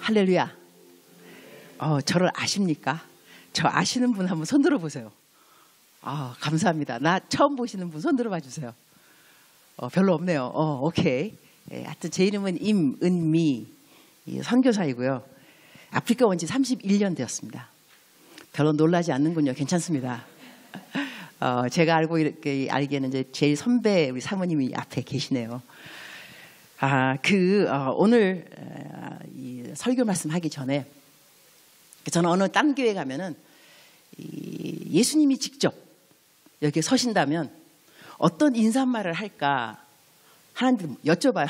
할렐루야. 저를 아십니까? 저 아시는 분 한번 손 들어보세요. 감사합니다. 나 처음 보시는 분 손 들어봐 주세요. 별로 없네요. 오케이. 하여튼 제 이름은 임은미 선교사이고요. 아프리카 온 지 31년 되었습니다. 별로 놀라지 않는군요. 괜찮습니다. 제가 알기에는 이제 제일 선배 우리 사모님이 앞에 계시네요. 오늘 이 설교 말씀하기 전에 저는 어느 딴 교회 가면은 예수님이 직접 여기 서신다면 어떤 인사말을 할까 하나님 여쭤봐요.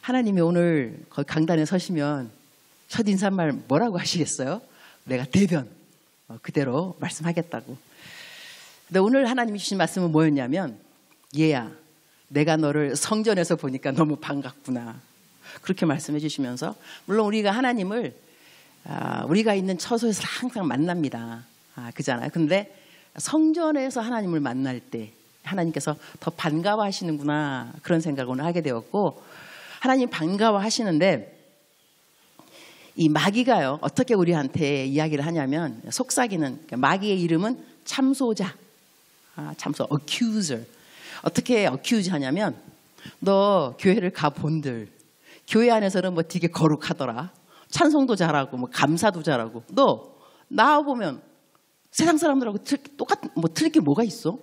하나님이 오늘 거기 강단에 서시면 첫 인사말 뭐라고 하시겠어요? 내가 대변 그대로 말씀하겠다고. 근데 오늘 하나님이 주신 말씀은 뭐였냐면, 얘야 내가 너를 성전에서 보니까 너무 반갑구나, 그렇게 말씀해 주시면서, 물론 우리가 하나님을 우리가 있는 처소에서 항상 만납니다. 그잖아요. 근데 성전에서 하나님을 만날 때 하나님께서 더 반가워하시는구나, 그런 생각을 오늘 하게 되었고, 하나님 반가워하시는데 이 마귀가요 어떻게 우리한테 이야기를 하냐면, 속삭이는, 마귀의 이름은 참소자, 참소, accuser. 어떻게 accuse 하냐면, 너 교회를 가본들 교회 안에서는 뭐 되게 거룩하더라, 찬송도 잘하고 뭐 감사도 잘하고, 너 나와보면 세상 사람들하고 틀릴 게 뭐가 있어?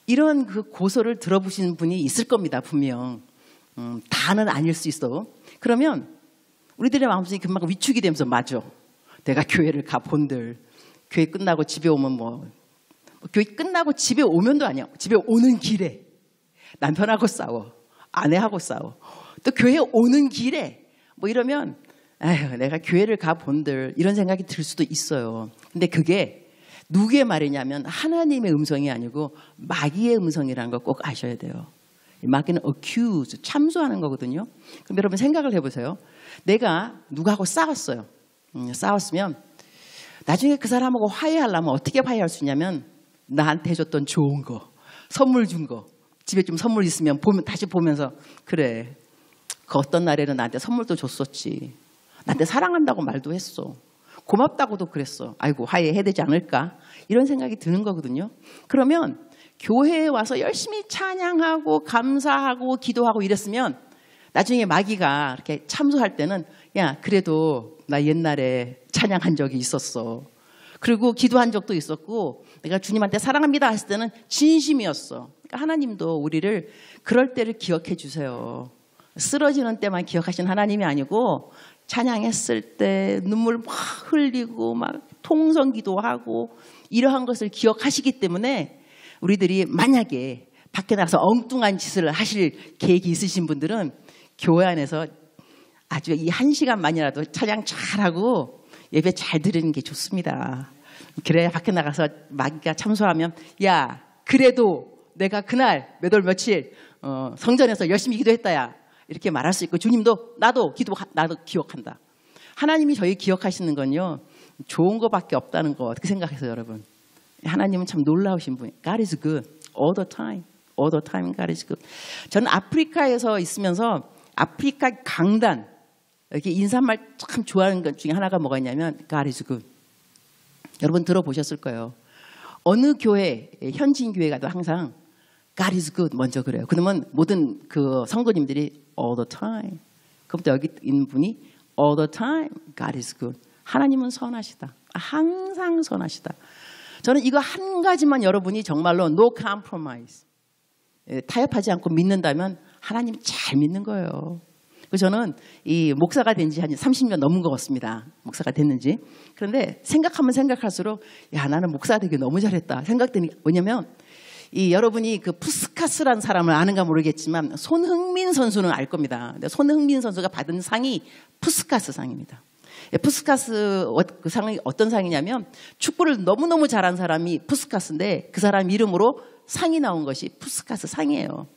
이런 그 고소를 들어보신 분이 있을 겁니다. 분명. 다는 아닐 수 있어. 그러면 우리들의 마음속이 금방 위축이 되면서, 맞아, 내가 교회를 가본들 교회 끝나고 집에 오면 교회 끝나고 집에 오면도 아니야, 집에 오는 길에 남편하고 싸워, 아내하고 싸워, 또 교회 오는 길에 이러면 아휴, 내가 교회를 가본들, 이런 생각이 들 수도 있어요. 근데 그게 누구의 말이냐면 하나님의 음성이 아니고 마귀의 음성이라는 걸 꼭 아셔야 돼요. 마귀는 accuse, 참소하는 거거든요. 그럼 여러분 생각을 해보세요. 내가 누구하고 싸웠어요. 싸웠으면 나중에 그 사람하고 화해하려면 어떻게 화해할 수 있냐면, 나한테 해줬던 좋은 거, 선물 준 거, 집에 좀 선물 있으면 다시 보면서, 그래, 그 어떤 날에는 나한테 선물도 줬었지, 나한테 사랑한다고 말도 했어, 고맙다고도 그랬어, 아이고 화해해야 되지 않을까, 이런 생각이 드는 거거든요. 그러면 교회에 와서 열심히 찬양하고 감사하고 기도하고 이랬으면 나중에 마귀가 이렇게 참소할 때는, 야 그래도 나 옛날에 찬양한 적이 있었어, 그리고 기도한 적도 있었고 내가 주님한테 사랑합니다 했을 때는 진심이었어. 그러니까 하나님도 우리를 그럴 때를 기억해 주세요. 쓰러지는 때만 기억하신 하나님이 아니고, 찬양했을 때 눈물 막 흘리고 막 통성기도하고 이러한 것을 기억하시기 때문에, 우리들이 만약에 밖에 나가서 엉뚱한 짓을 하실 계획이 있으신 분들은 교회 안에서 아주 이 1시간만이라도 찬양 잘하고 예배 잘 드리는 게 좋습니다. 그래야 밖에 나가서 마귀가 참소하면, 야 그래도 내가 그날 몇 월 며칠 성전에서 열심히 기도했다야, 이렇게 말할 수 있고, 주님도 나도 기억한다. 하나님이 저희 기억하시는 건요 좋은 거밖에 없다는 거 어떻게 생각해서, 여러분? 하나님은 참 놀라우신 분이에요. God is good all the time. All the time God is good. 저는 아프리카에서 있으면서 아프리카 강단, 이렇게 인사말 참 좋아하는 것 중에 하나가 뭐가 있냐면 God is good. 여러분 들어보셨을 거예요. 어느 교회, 현지인 교회 가도 항상 God is good 먼저 그래요. 그러면 모든 그 성도님들이 all the time. 그럼 여기 있는 분이 all the time God is good. 하나님은 선하시다. 항상 선하시다. 저는 이거 한 가지만 여러분이 정말로 no compromise, 타협하지 않고 믿는다면 하나님 잘 믿는 거예요. 그래서 저는 이 목사가 된 지 한 30년 넘은 것 같습니다. 목사가 됐는지. 그런데 생각하면 생각할수록, 야 나는 목사 되기 너무 잘했다 생각되니, 뭐냐면 여러분이 그 푸스카스라는 사람을 아는가 모르겠지만 손흥민 선수는 알 겁니다. 근데 손흥민 선수가 받은 상이 푸스카스 상입니다. 푸스카스 그 상이 어떤 상이냐면, 축구를 너무너무 잘한 사람이 푸스카스인데 그 사람 이름으로 상이 나온 것이 푸스카스 상이에요.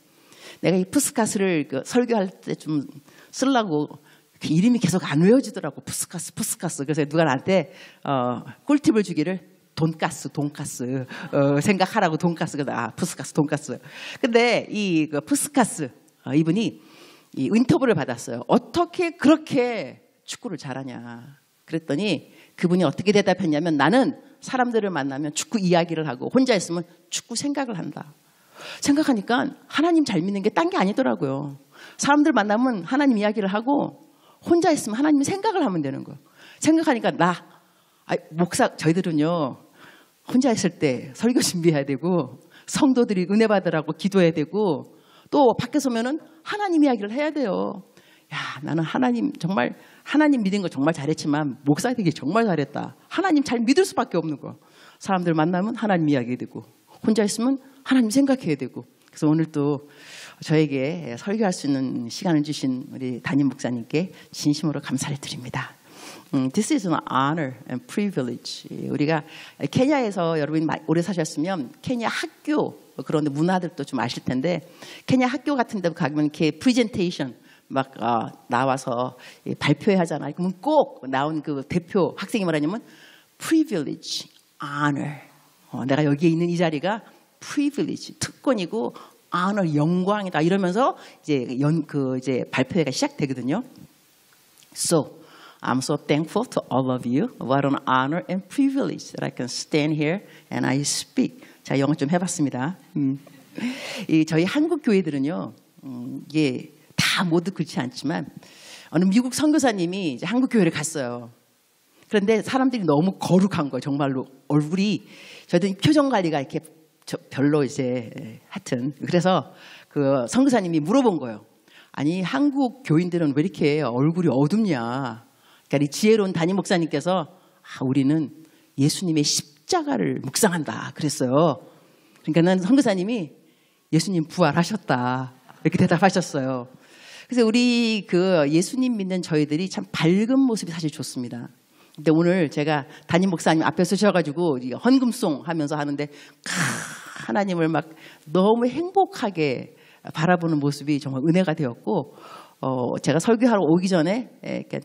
내가 이 푸스카스를 설교할 때 좀 쓰려고 그 이름이 계속 안 외워지더라고. 푸스카스. 그래서 누가 나한테 꿀팁을 주기를, 돈가스 생각하라고. 돈가스가 푸스카스 돈가스. 근데 그 푸스카스 이분이 이 인터뷰를 받았어요. 어떻게 그렇게 축구를 잘하냐. 그랬더니 그분이 어떻게 대답했냐면 나는 사람들을 만나면 축구 이야기를 하고 혼자 있으면 축구 생각을 한다. 생각하니까 하나님 잘 믿는 게 딴 게 아니더라고요. 사람들 만나면 하나님 이야기를 하고 혼자 있으면 하나님 생각을 하면 되는 거예요. 생각하니까 목사 저희들은요. 혼자 있을 때 설교 준비해야 되고 성도들이 은혜 받으라고 기도해야 되고 또 밖에서 오면은 하나님 이야기를 해야 돼요. 야, 나는 하나님 믿은 거 정말 잘했지만 목사 되기 정말 잘했다. 하나님 잘 믿을 수밖에 없는 거. 사람들 만나면 하나님 이야기 되고 혼자 있으면 하나님 생각해야 되고. 그래서 오늘 또 저에게 설교할 수 있는 시간을 주신 우리 담임 목사님께 진심으로 감사를 드립니다. This is an honor and privilege. 우리가 케냐에서 여러분이 오래 사셨으면 케냐 학교 그런데 문화들도 좀 아실 텐데 케냐 학교 같은 데 가면 이렇게 프레젠테이션 막 나와서 발표회 하잖아요. 그러면 꼭 나온 그 대표 학생이 뭐라냐면 privilege, honor. 내가 여기에 있는 이 자리가 privilege, 특권이고 honor, 영광이다 이러면서 이제 발표회가 시작되거든요. So I'm so thankful to all of you. What an honor and privilege that I can stand here and I speak. 자, 영어 좀 해봤습니다. 저희 한국 교회들은요, 이게 다 모두 그렇지 않지만 어느 미국 선교사님이 이제 한국 교회를 갔어요. 그런데 사람들이 너무 거룩한 거예요. 정말로 얼굴이 저희들 표정 관리가 이렇게 별로 이제 하여튼 그래서 그 선교사님이 물어본 거예요. 아니 한국 교인들은 왜 이렇게 얼굴이 어둡냐? 그러니까 이 지혜로운 담임 목사님께서 우리는 예수님의 십자가를 묵상한다 그랬어요. 그러니까는 선교사님이 예수님 부활하셨다 이렇게 대답하셨어요. 그래서 우리 그 예수님 믿는 저희들이 참 밝은 모습이 사실 좋습니다. 근데 오늘 제가 담임 목사님 앞에 서셔가지고 헌금송 하면서 하는데 하나님을 막 너무 행복하게 바라보는 모습이 정말 은혜가 되었고 제가 설교하러 오기 전에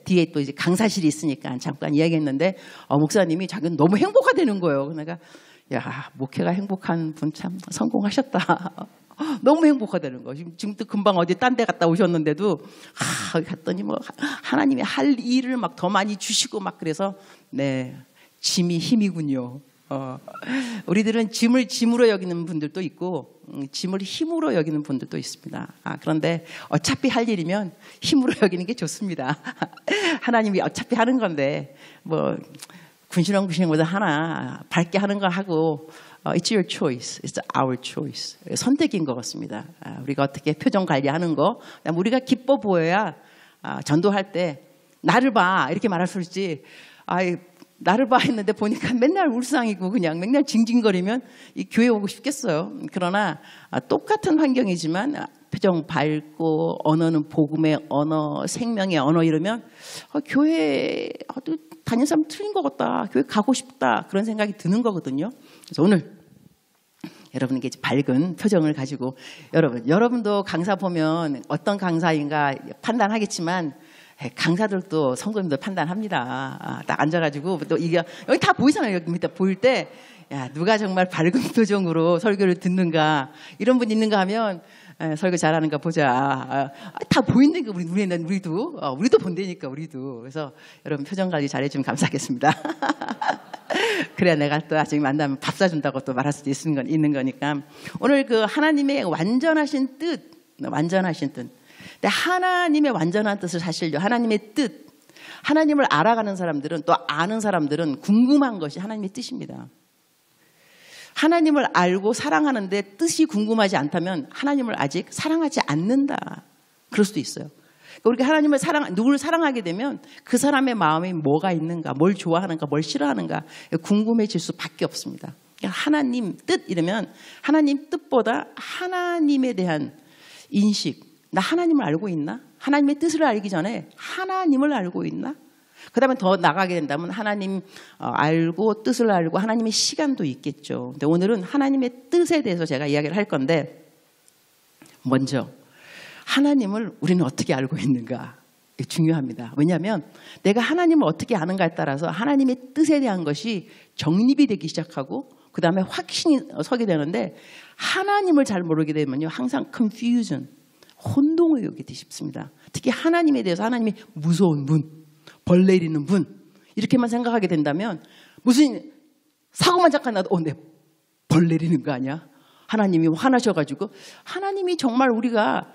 뒤에 또 이제 강사실이 있으니까 잠깐 이야기했는데 목사님이 자기는 너무 행복하다는 거예요. 내가 야 목회가 행복한 분 참 성공하셨다. 너무 행복하다는 거. 지금도 금방 어디 딴 데 갔다 오셨는데도 갔더니 뭐 하나님이 할 일을 막 더 많이 주시고 막 그래서 네 짐이 힘이군요. 우리들은 짐을 짐으로 여기는 분들도 있고 짐을 힘으로 여기는 분들도 있습니다. 그런데 어차피 할 일이면 힘으로 여기는 게 좋습니다. 하나님이 어차피 하는 건데 뭐 군시렁군시렁보다 하나 밝게 하는 거 하고 It's your choice. It's our choice. 선택인 것 같습니다. 우리가 어떻게 표정 관리하는 거 우리가 기뻐 보여야 전도할 때 나를 봐 이렇게 말할 수 있지. 나를 봐 했는데 보니까 맨날 울상이고 그냥 맨날 징징거리면 이 교회 오고 싶겠어요. 그러나 똑같은 환경이지만 표정 밝고 언어는 복음의 언어, 생명의 언어 이러면 교회 다니는 사람 틀린 것 같다. 교회 가고 싶다. 그런 생각이 드는 거거든요. 그래서 오늘 여러분에게 밝은 표정을 가지고 여러분도 강사 보면 어떤 강사인가 판단하겠지만 강사들도 성도님들 판단합니다. 딱 앉아가지고 또 이게 여기 다 보이잖아요. 여기 밑에 보일 때 야, 누가 정말 밝은 표정으로 설교를 듣는가 이런 분 있는가 하면 설교 잘하는가 보자. 다 보이는 거 우리도 본다니까 우리도. 그래서 여러분 표정 관리 잘해주면 감사하겠습니다. 그래야 내가 또 나중에 만나면 밥 사준다고 또 말할 수도 있는 거니까. 오늘 그 하나님의 완전하신 뜻. 근데 하나님의 완전한 뜻을 사실요. 하나님의 뜻. 하나님을 알아가는 사람들은 또 아는 사람들은 궁금한 것이 하나님의 뜻입니다. 하나님을 알고 사랑하는데 뜻이 궁금하지 않다면 하나님을 아직 사랑하지 않는다. 그럴 수도 있어요. 우리가 누구를 사랑하게 되면 그 사람의 마음에 뭐가 있는가, 뭘 좋아하는가, 뭘 싫어하는가 궁금해질 수밖에 없습니다. 하나님 뜻 이러면 하나님 뜻보다 하나님에 대한 인식, 나 하나님을 알고 있나? 하나님의 뜻을 알기 전에 하나님을 알고 있나? 그 다음에 더 나가게 된다면 하나님 알고 뜻을 알고 하나님의 시간도 있겠죠. 근데 오늘은 하나님의 뜻에 대해서 제가 이야기를 할 건데 먼저 하나님을 우리는 어떻게 알고 있는가? 이게 중요합니다. 왜냐하면 내가 하나님을 어떻게 아는가에 따라서 하나님의 뜻에 대한 것이 정립이 되기 시작하고 그 다음에 확신이 서게 되는데 하나님을 잘 모르게 되면요 항상 confusion, 혼동을 여기기 쉽습니다. 특히 하나님에 대해서 하나님이 무서운 분, 벌 내리는 분 이렇게만 생각하게 된다면 무슨 사고만 잠깐 나도 내 벌 내리는 거 아니야? 하나님이 화나셔가지고 하나님이 정말 우리가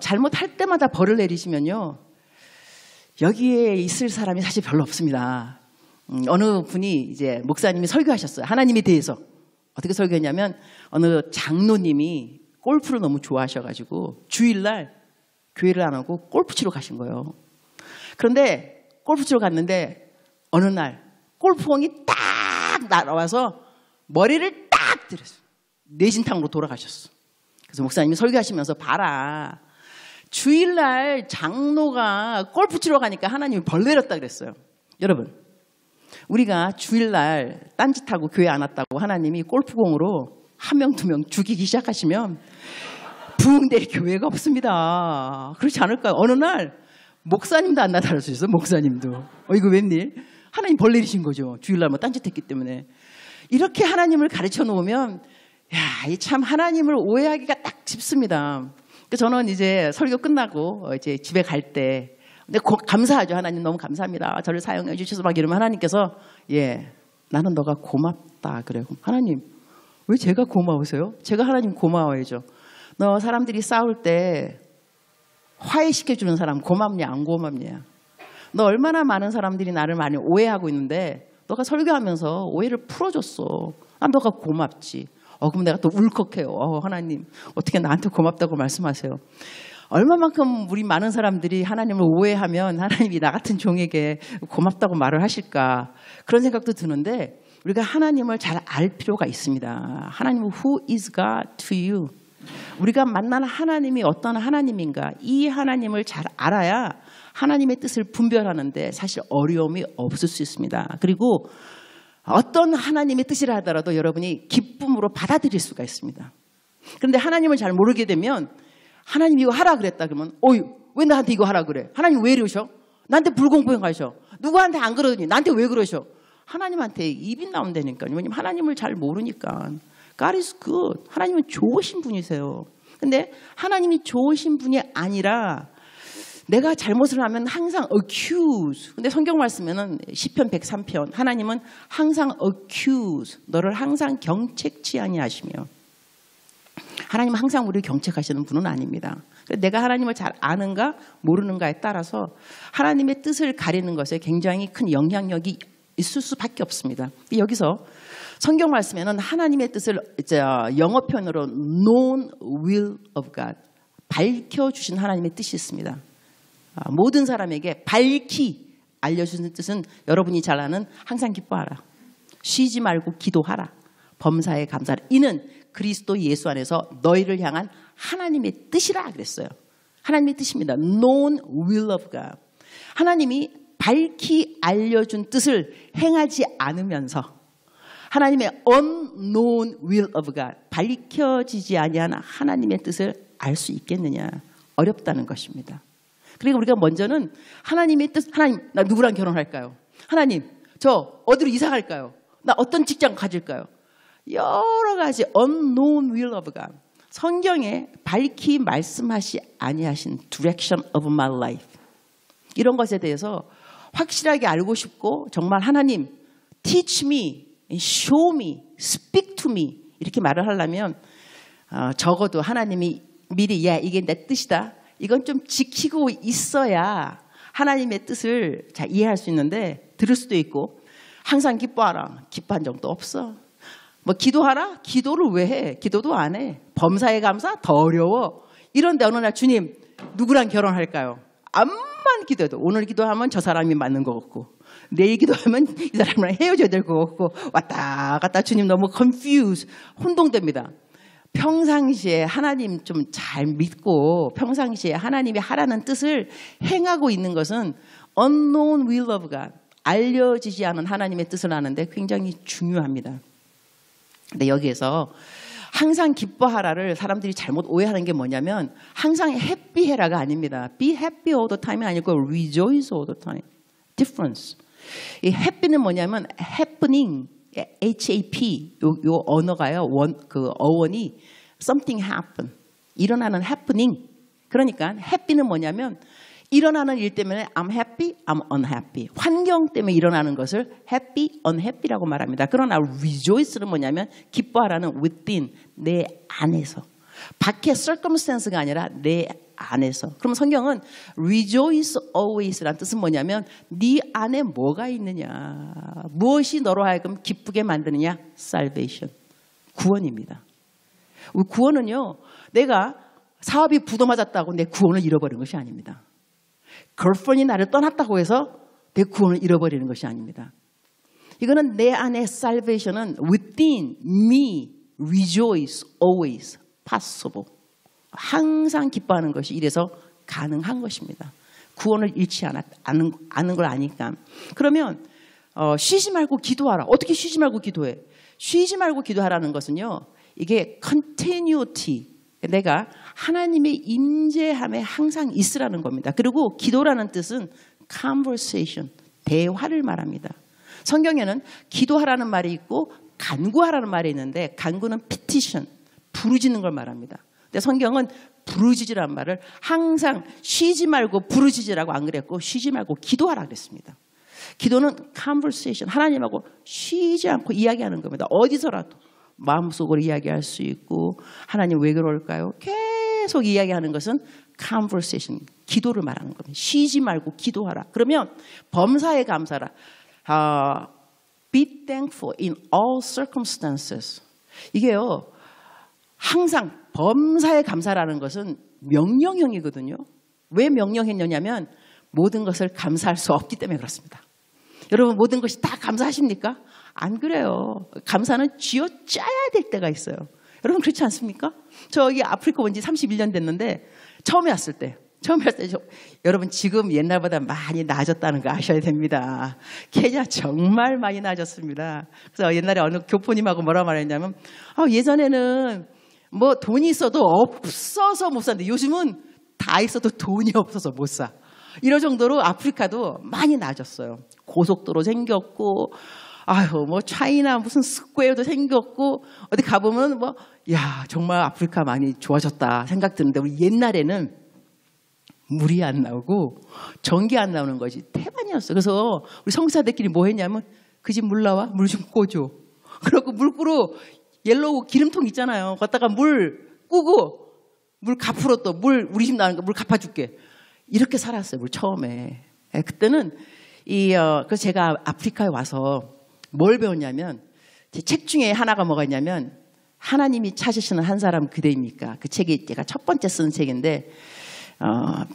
잘못할 때마다 벌을 내리시면요 여기에 있을 사람이 사실 별로 없습니다. 어느 분이 이제 목사님이 설교하셨어요. 하나님에 대해서 어떻게 설교했냐면 어느 장로님이 골프를 너무 좋아하셔가지고 주일날 교회를 안 하고 골프 치러 가신 거예요. 그런데 골프 치러 갔는데 어느 날 골프공이 딱 날아와서 머리를 딱 때렸어요. 뇌진탕으로 돌아가셨어. 그래서 목사님이 설교하시면서 봐라. 주일날 장로가 골프 치러 가니까 하나님이 벌 내렸다 그랬어요. 여러분 우리가 주일날 딴짓하고 교회 안 왔다고 하나님이 골프공으로 한 명, 두 명 죽이기 시작하시면 부흥 될 교회가 없습니다. 그렇지 않을까요? 어느 날 목사님도 안 나타날 수 있어요. 목사님도. 이거 웬일? 하나님 벌 내리신 거죠. 주일날 뭐 딴짓했기 때문에. 이렇게 하나님을 가르쳐 놓으면 야, 참 하나님을 오해하기가 딱 쉽습니다. 저는 이제 설교 끝나고 이제 집에 갈 때 근데 감사하죠. 하나님 너무 감사합니다. 저를 사용해 주셔서 막 이러면 하나님께서 나는 너가 고맙다 그래요. 하나님 왜 제가 고마우세요? 제가 하나님 고마워해줘. 너 사람들이 싸울 때 화해시켜주는 사람 고맙냐 안 고맙냐. 너 얼마나 많은 사람들이 나를 많이 오해하고 있는데 너가 설교하면서 오해를 풀어줬어. 너가 고맙지. 그럼 내가 또 울컥해요. 하나님 어떻게 나한테 고맙다고 말씀하세요. 얼마만큼 우리 많은 사람들이 하나님을 오해하면 하나님이 나 같은 종에게 고맙다고 말을 하실까. 그런 생각도 드는데 우리가 하나님을 잘 알 필요가 있습니다. 하나님은 Who is God to you? 우리가 만나는 하나님이 어떤 하나님인가 이 하나님을 잘 알아야 하나님의 뜻을 분별하는데 사실 어려움이 없을 수 있습니다. 그리고 어떤 하나님의 뜻이라 하더라도 여러분이 기쁨으로 받아들일 수가 있습니다. 그런데 하나님을 잘 모르게 되면 하나님 이거 하라 그랬다 그러면 왜 나한테 이거 하라 그래? 하나님 왜 이러셔? 나한테 불공평하셔. 누구한테 안 그러더니 나한테 왜 그러셔? 하나님한테 입이 나온다니까요. 왜냐면 하나님을 잘 모르니까. God is good. 하나님은 좋으신 분이세요. 근데 하나님이 좋으신 분이 아니라 내가 잘못을 하면 항상 accuse. 근데 성경 말씀에는 시편 103편 하나님은 항상 accuse. 너를 항상 경책치 아니하시며. 하나님은 항상 우리를 경책하시는 분은 아닙니다. 내가 하나님을 잘 아는가 모르는가에 따라서 하나님의 뜻을 가리는 것에 굉장히 큰 영향력이 있을 수밖에 없습니다. 여기서 성경 말씀에는 하나님의 뜻을 영어 표현으로 known will of God 밝혀주신 하나님의 뜻이 있습니다. 모든 사람에게 밝히 알려주는 뜻은 여러분이 잘 아는 항상 기뻐하라. 쉬지 말고 기도하라. 범사에 감사하라. 이는 그리스도 예수 안에서 너희를 향한 하나님의 뜻이라 그랬어요. 하나님의 뜻입니다. known will of God. 하나님이 밝히 알려준 뜻을 행하지 않으면서 하나님의 unknown will of God 밝혀지지 아니한 하나님의 뜻을 알 수 있겠느냐. 어렵다는 것입니다. 그리고 우리가 먼저는 하나님의 뜻, 하나님 나 누구랑 결혼할까요? 하나님 저 어디로 이사 갈까요? 나 어떤 직장 가질까요? 여러 가지 unknown will of God. 성경에 밝히 말씀하시 아니하신 direction of my life. 이런 것에 대해서 확실하게 알고 싶고 정말 하나님 teach me, show me, speak to me 이렇게 말을 하려면 적어도 하나님이 미리 이게 내 뜻이다. 이건 좀 지키고 있어야 하나님의 뜻을 잘 이해할 수 있는데 들을 수도 있고 항상 기뻐하라. 기뻐한 적도 없어. 뭐 기도하라? 기도를 왜 해? 기도도 안 해. 범사에 감사? 더 어려워. 이런데 어느 날 주님 누구랑 결혼할까요? 암만 기도해도 오늘 기도하면 저 사람이 맞는 것 같고 내일 기도하면 이 사람이랑 헤어져야 될 것 같고 왔다 갔다 주님 너무 confused 혼동됩니다. 평상시에 하나님 좀 잘 믿고 평상시에 하나님이 하라는 뜻을 행하고 있는 것은 unknown will of God 알려지지 않은 하나님의 뜻을 아는데 굉장히 중요합니다. 근데 여기에서 항상 기뻐하라를 사람들이 잘못 오해하는 게 뭐냐면 항상 해피해라가 아닙니다. Be happy all the time이 아니고 rejoice all the time. Difference. 이 happy는 뭐냐면 happening, HAP 요 언어가요. 그 어원이 something happen. 일어나는 happening. 그러니까 happy는 뭐냐면 일어나는 일 때문에 I'm happy, I'm unhappy. 환경 때문에 일어나는 것을 happy, unhappy라고 말합니다. 그러나 rejoice는 뭐냐면 기뻐하라는 within, 내 안에서. 밖의 circumstance가 아니라 내 안에서. 그럼 성경은 rejoice always라는 뜻은 뭐냐면 네 안에 뭐가 있느냐. 무엇이 너로 하여금 기쁘게 만드느냐. salvation. 구원입니다. 구원은요. 내가 사업이 부도맞았다고 내 구원을 잃어버린 것이 아닙니다. 걸프렌이 나를 떠났다고 해서 내 구원을 잃어버리는 것이 아닙니다. 이거는 내 안의 salvation은 within me rejoice always possible. 항상 기뻐하는 것이 이래서 가능한 것입니다. 구원을 잃지 않은 걸 아니까. 그러면 쉬지 말고 기도하라. 어떻게 쉬지 말고 기도해? 쉬지 말고 기도하라는 것은요. 이게 continuity. 내가 하나님의 임재함에 항상 있으라는 겁니다. 그리고 기도라는 뜻은 conversation, 대화를 말합니다. 성경에는 기도하라는 말이 있고 간구하라는 말이 있는데 간구는 petition, 부르짖는 걸 말합니다. 근데 성경은 부르짖으라는 말을 항상 쉬지 말고 부르짖으라고 안 그랬고 쉬지 말고 기도하라 그랬습니다. 기도는 conversation, 하나님하고 쉬지 않고 이야기하는 겁니다. 어디서라도. 마음속으로 이야기할 수 있고 하나님 왜 그럴까요? 계속 이야기하는 것은 conversation, 기도를 말하는 겁니다. 쉬지 말고 기도하라. 그러면 범사에 감사라. Be thankful in all circumstances. 이게요. 항상 범사에 감사라는 것은 명령형이거든요. 왜 명령형이냐면 모든 것을 감사할 수 없기 때문에 그렇습니다. 여러분 모든 것이 다 감사하십니까? 안 그래요. 감사는 쥐어짜야 될 때가 있어요. 여러분 그렇지 않습니까? 저 여기 아프리카 온 지 31년 됐는데 처음에 왔을 때 여러분 지금 옛날보다 많이 나아졌다는 거 아셔야 됩니다. 케냐 정말 많이 나아졌습니다. 그래서 옛날에 어느 교포님하고 뭐라 말했냐면 예전에는 뭐 돈이 있어도 없어서 못 사는데 요즘은 다 있어도 돈이 없어서 못 사. 이럴 정도로 아프리카도 많이 나아졌어요. 고속도로 생겼고 뭐 차이나 무슨 스퀘어도 생겼고 어디 가보면 정말 아프리카 많이 좋아졌다 생각 드는데 우리 옛날에는 물이 안 나오고 전기 안 나오는 것이 태반이었어요. 그래서 우리 성사들끼리 뭐 했냐면 그 집 물 나와? 물 좀 꽂줘. 그리고 물꾸로 옐로우 기름통 있잖아요. 걷다가 물 꾸고 물 갚으러 또 우리 집 나오는 거 물 갚아줄게. 이렇게 살았어요. 우리 처음에. 그때는 그래서 제가 아프리카에 와서 뭘 배웠냐면 제 책 중에 하나가 뭐가 있냐면 하나님이 찾으시는 한 사람 그대입니까? 그 책이 제가 첫 번째 쓴 책인데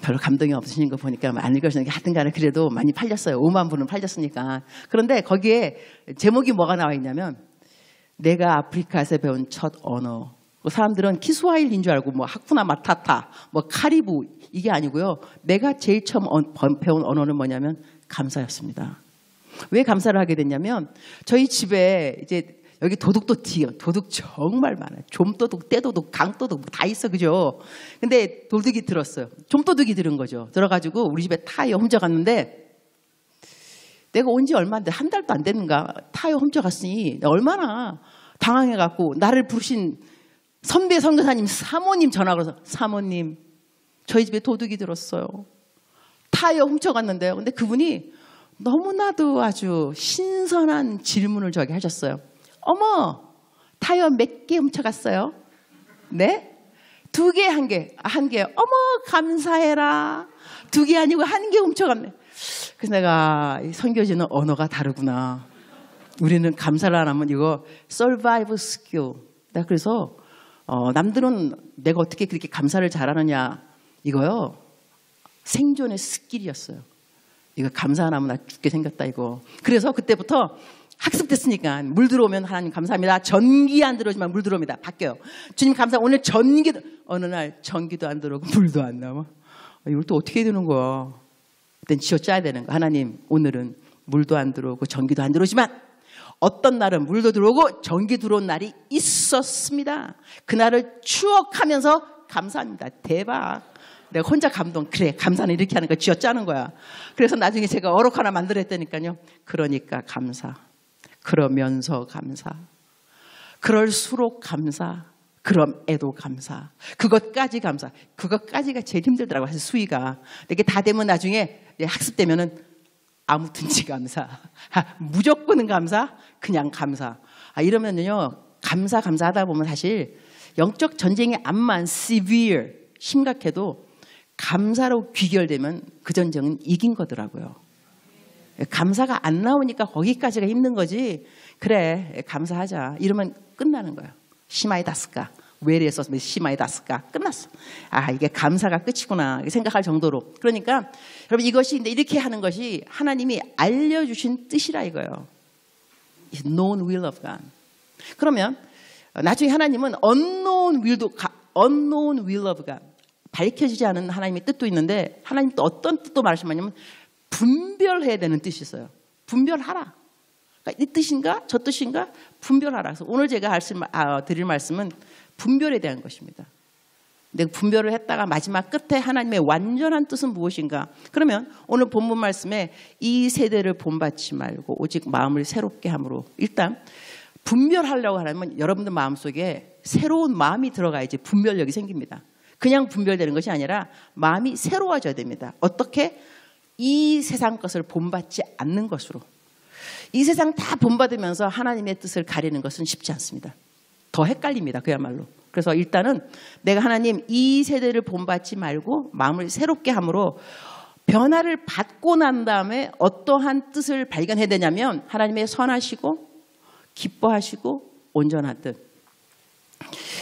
별로 감동이 없으신 거 보니까 안 읽으시는 게 하여튼 간에 그래도 많이 팔렸어요. 5만 부는 팔렸으니까. 그런데 거기에 제목이 뭐가 나와 있냐면 내가 아프리카에서 배운 첫 언어. 사람들은 키스와힐인 줄 알고 하쿠나 마타타, 카리부 이게 아니고요. 내가 제일 처음 배운 언어는 뭐냐면 감사였습니다. 왜 감사를 하게 됐냐면 저희 집에 이제 여기 도둑도 튀어. 도둑 정말 많아요. 좀도둑, 떼도둑, 강도둑 다 있어. 그죠? 근데 도둑이 들었어요. 좀도둑이 들은 거죠. 들어가지고 우리 집에 타이어 훔쳐갔는데 내가 온 지 얼마인데 한 달도 안 됐는가 타이어 훔쳐갔으니 얼마나 당황해갖고 나를 부르신 선배 선교사님 사모님 전화 걸어서 사모님 저희 집에 도둑이 들었어요. 타이어 훔쳐갔는데요. 근데 그분이 너무나도 아주 신선한 질문을 저에게 하셨어요. 어머, 타이어 몇 개 훔쳐갔어요? 네? 2개, 1개. 1개. 어머, 감사해라. 2개 아니고 1개 훔쳐갔네. 그래서 내가 선교지는 언어가 다르구나. 우리는 감사를 안 하면 이거 survival skill. 그래서 남들은 내가 어떻게 그렇게 감사를 잘하느냐 이거요. 생존의 스킬이었어요. 이거 감사 안 하면 나 죽게 생겼다 이거. 그래서 그때부터 학습됐으니까 물 들어오면 하나님 감사합니다. 전기 안 들어오지만 물 들어옵니다. 바뀌어요. 주님 감사. 오늘 전기도 어느 날 전기도 안 들어오고 물도 안 나와. 이걸 또 어떻게 해야 되는 거야. 그땐 쥐어짜야 되는 거야. 하나님 오늘은 물도 안 들어오고 전기도 안 들어오지만 어떤 날은 물도 들어오고 전기 들어온 날이 있었습니다. 그날을 추억하면서 감사합니다. 대박. 내가 혼자 감동. 그래 감사는 이렇게 하는 거 쥐어짜는 거야. 그래서 나중에 제가 어록 하나 만들었다니까요. 그러니까 감사. 그러면서 감사. 그럴수록 감사. 그럼에도 감사. 그것까지 감사. 그것까지가 제일 힘들더라고요. 사실 수위가. 이게 다 되면 나중에 학습되면은 아무튼지 감사. 무조건은 감사. 그냥 감사. 이러면요. 감사하다 보면 사실 영적 전쟁의 암만 severe 심각해도 감사로 귀결되면 그 전쟁은 이긴 거더라고요. 감사가 안 나오니까 거기까지가 힘든 거지. 그래 감사하자 이러면 끝나는 거예요. 시마이다스까 외래에서 시마이다스까 끝났어. 이게 감사가 끝이구나 생각할 정도로. 그러니까 여러분 이것이 이렇게 하는 것이 하나님이 알려주신 뜻이라 이거예요. It's known will of God. 그러면 나중에 하나님은 unknown will of God 밝혀지지 않은 하나님의 뜻도 있는데 하나님 또 어떤 뜻도 말씀하냐면 분별해야 되는 뜻이 있어요. 분별하라. 그러니까 이 뜻인가 저 뜻인가 분별하라. 그래서 오늘 제가 드릴 말씀은 분별에 대한 것입니다. 근데 분별을 했다가 마지막 끝에 하나님의 완전한 뜻은 무엇인가? 그러면 오늘 본문 말씀에 이 세대를 본받지 말고 오직 마음을 새롭게 함으로 일단 분별하려고 하면 여러분들 마음속에 새로운 마음이 들어가야지 분별력이 생깁니다. 그냥 분별되는 것이 아니라 마음이 새로워져야 됩니다. 어떻게? 이 세상 것을 본받지 않는 것으로. 이 세상 다 본받으면서 하나님의 뜻을 가리는 것은 쉽지 않습니다. 더 헷갈립니다. 그야말로. 그래서 일단은 내가 하나님 이 세대를 본받지 말고 마음을 새롭게 함으로 변화를 받고 난 다음에 어떠한 뜻을 발견해야 되냐면 하나님의 선하시고 기뻐하시고 온전한 뜻.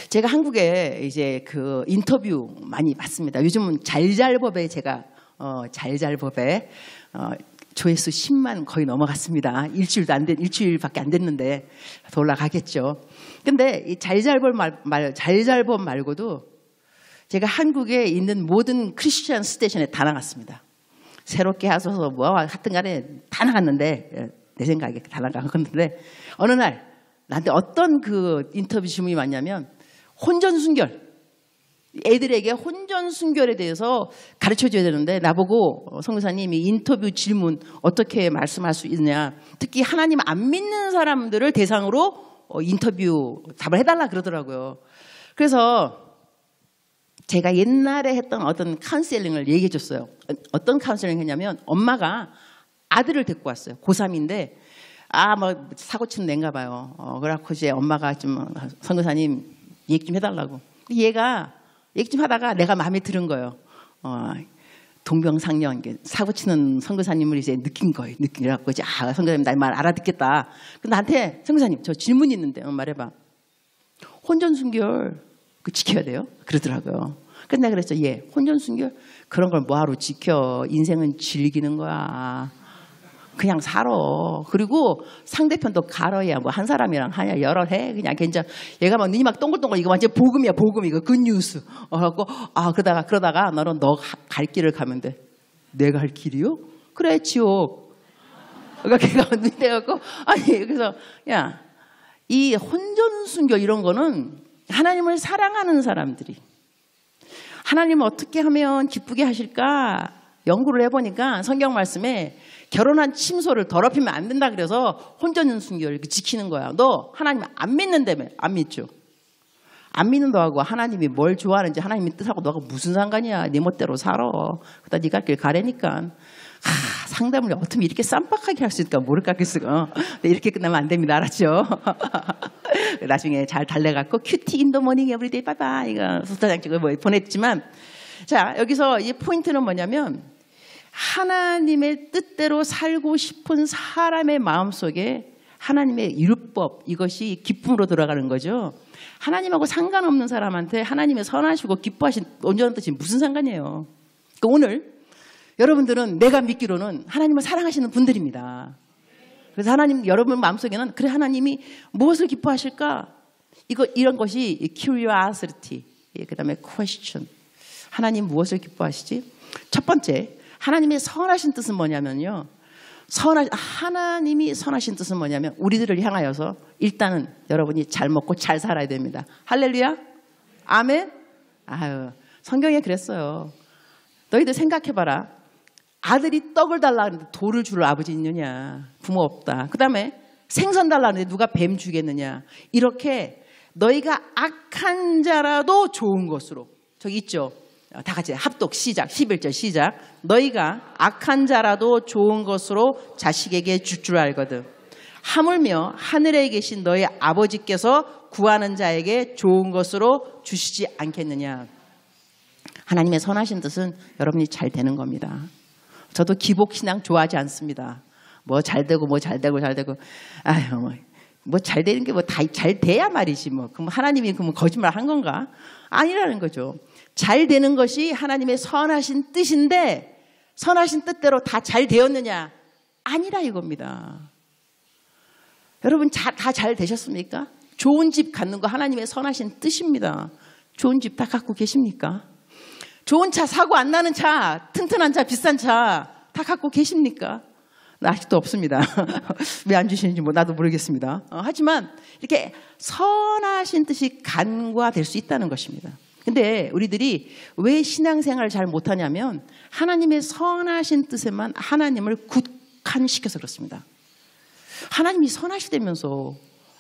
제가 한국에 이제 그 인터뷰 많이 받습니다. 요즘은 잘잘법에 제가 잘잘법에 조회수 10만 거의 넘어갔습니다. 일주일밖에 안 됐는데 더 올라가겠죠. 근데 이 잘잘법 말고도 제가 한국에 있는 모든 크리스천 스테이션에 다 나갔습니다. 새롭게 하소서 뭐 하여튼 간에 다 나갔는데 내 생각에 다 나갔는데 어느 날 나한테 어떤 그 인터뷰 질문이 왔냐면 혼전순결. 애들에게 혼전순결에 대해서 가르쳐줘야 되는데 나보고 성교사님이 인터뷰 질문 어떻게 말씀할 수 있느냐. 특히 하나님 안 믿는 사람들을 대상으로 인터뷰 답을 해달라 그러더라고요. 그래서 제가 옛날에 했던 어떤 카운셀링을 얘기해 줬어요. 어떤 카운셀링 했냐면 엄마가 아들을 데리고 왔어요. 고3인데 뭐 사고 치는 애인가 봐요. 그래갖고 이제 엄마가 좀 선교사님 얘기 좀 해달라고. 얘가 얘기 좀 하다가 내가 마음에 들은 거예요. 동병상련 사고 치는 선교사님을 이제 느낀 거예요. 느끼라고 이제 선교사님 나 말 알아듣겠다. 근데 나한테 선교사님 저 질문 있는데 말해봐. 혼전순결 그 지켜야 돼요? 그러더라고요. 근데 내가 그랬죠. 혼전순결 그런 걸 뭐하러 지켜. 인생은 즐기는 거야. 그냥 살아. 그리고 상대편도 갈아야 뭐 한 사람이랑 하냐 여러 해 그냥 괜찮아. 얘가 막 눈이 막 동글동글 이거 완전 복음이야 복음 이거 굿뉴스. 그래갖고 그러다가 너는 너 갈 길을 가면 돼. 내가 할 길이요? 그래 지옥. 그러니까 걔가 눈이 떼갖고 그래서 이 혼전순결 이런 거는 하나님을 사랑하는 사람들이 하나님을 어떻게 하면 기쁘게 하실까 연구를 해보니까 성경 말씀에 결혼한 침소를 더럽히면 안 된다 그래서 혼전순결을 지키는 거야. 너 하나님 안 믿는다며. 안 믿죠. 안 믿는 너하고 하나님이 뭘 좋아하는지 하나님의 뜻하고 너가 무슨 상관이야. 네 멋대로 살아. 그러다 네가 길 가래니까. 상담을 어떻게 이렇게 쌈박하게 할 수 있을까 모르겠어. 이렇게 끝나면 안 됩니다. 알았죠? 나중에 잘 달래갖고 큐티 인더 모닝 에브리데이 바이바이 이거 수사장 찍어 보냈지만 자 여기서 이 포인트는 뭐냐면 하나님의 뜻대로 살고 싶은 사람의 마음속에 하나님의 율법 이것이 기쁨으로 들어가는 거죠. 하나님하고 상관없는 사람한테 하나님의 선하시고 기뻐하신 온전한 뜻이 무슨 상관이에요. 그러니까 오늘 여러분들은 내가 믿기로는 하나님을 사랑하시는 분들입니다. 그래서 하나님 여러분 마음속에는 그래 하나님이 무엇을 기뻐하실까? 이런 것이 curiosity 그다음에 question 하나님 무엇을 기뻐하시지? 첫 번째 하나님의 선하신 뜻은 뭐냐면요. 하나님이 선하신 뜻은 뭐냐면 우리들을 향하여서 일단은 여러분이 잘 먹고 잘 살아야 됩니다. 할렐루야? 아멘? 성경에 그랬어요. 너희들 생각해봐라. 아들이 떡을 달라는데 돌을 줄 아버지 있느냐? 부모 없다. 그 다음에 생선 달라는데 누가 뱀 주겠느냐? 이렇게 너희가 악한 자라도 좋은 것으로. 저기 있죠. 다 같이 합독 시작. 11절 시작. 너희가 악한 자라도 좋은 것으로 자식에게 줄 줄 알거든. 하물며 하늘에 계신 너희 아버지께서 구하는 자에게 좋은 것으로 주시지 않겠느냐. 하나님의 선하신 뜻은 여러분이 잘 되는 겁니다. 저도 기복신앙 좋아하지 않습니다. 뭐 잘 되고 뭐 잘 되고 잘 되고 아유 뭐 잘 되는 게 뭐 다 잘 돼야 말이지 뭐. 그럼 하나님이 그러면 거짓말 한 건가? 아니라는 거죠. 잘 되는 것이 하나님의 선하신 뜻인데 선하신 뜻대로 다 잘 되었느냐? 아니라 이겁니다. 여러분 다 잘 되셨습니까? 좋은 집 갖는 거 하나님의 선하신 뜻입니다. 좋은 집 다 갖고 계십니까? 좋은 차, 사고 안 나는 차, 튼튼한 차, 비싼 차 다 갖고 계십니까? 나 아직도 없습니다. 왜 안 주시는지 뭐 나도 모르겠습니다. 하지만 이렇게 선하신 뜻이 간과될 수 있다는 것입니다. 근데 우리들이 왜 신앙생활을 잘 못하냐면 하나님의 선하신 뜻에만 하나님을 국한시켜서 그렇습니다. 하나님이 선하시다면서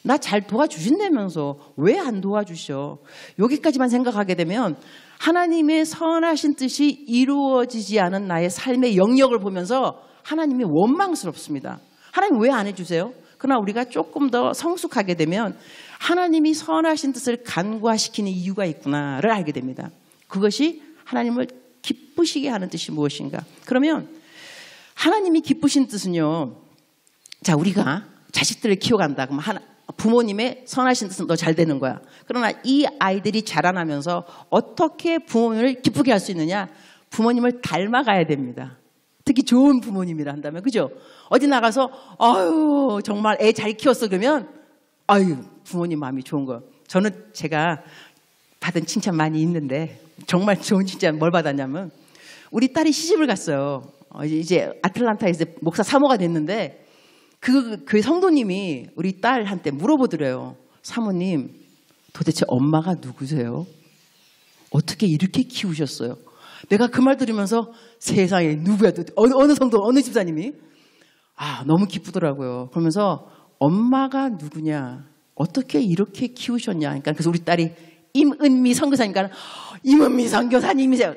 나 잘 도와주신다면서 왜 안 도와주셔? 여기까지만 생각하게 되면 하나님의 선하신 뜻이 이루어지지 않은 나의 삶의 영역을 보면서 하나님이 원망스럽습니다. 하나님 왜 안 해주세요? 그러나 우리가 조금 더 성숙하게 되면 하나님이 선하신 뜻을 간과시키는 이유가 있구나를 알게 됩니다. 그것이 하나님을 기쁘시게 하는 뜻이 무엇인가? 그러면 하나님이 기쁘신 뜻은요. 자, 우리가 자식들을 키워간다. 그럼 부모님의 선하신 뜻은 너 잘 되는 거야. 그러나 이 아이들이 자라나면서 어떻게 부모님을 기쁘게 할 수 있느냐? 부모님을 닮아가야 됩니다. 특히 좋은 부모님이라 한다면, 그죠? 어디 나가서, 아유, 정말 애 잘 키웠어. 그러면, 아유, 부모님 마음이 좋은 거예요. 저는 제가 받은 칭찬 많이 있는데, 정말 좋은 칭찬 뭘 받았냐면, 우리 딸이 시집을 갔어요. 이제 아틀란타에서 목사 사모가 됐는데, 그 성도님이 우리 딸한테 물어보더래요. 사모님, 도대체 엄마가 누구세요? 어떻게 이렇게 키우셨어요? 내가 그 말 들으면서 세상에 누구야? 어느 성도, 어느 집사님이? 너무 기쁘더라고요. 그러면서 엄마가 누구냐? 어떻게 이렇게 키우셨냐? 그러니까 그래서 우리 딸이 임은미 선교사니까 임은미 선교사님이세요.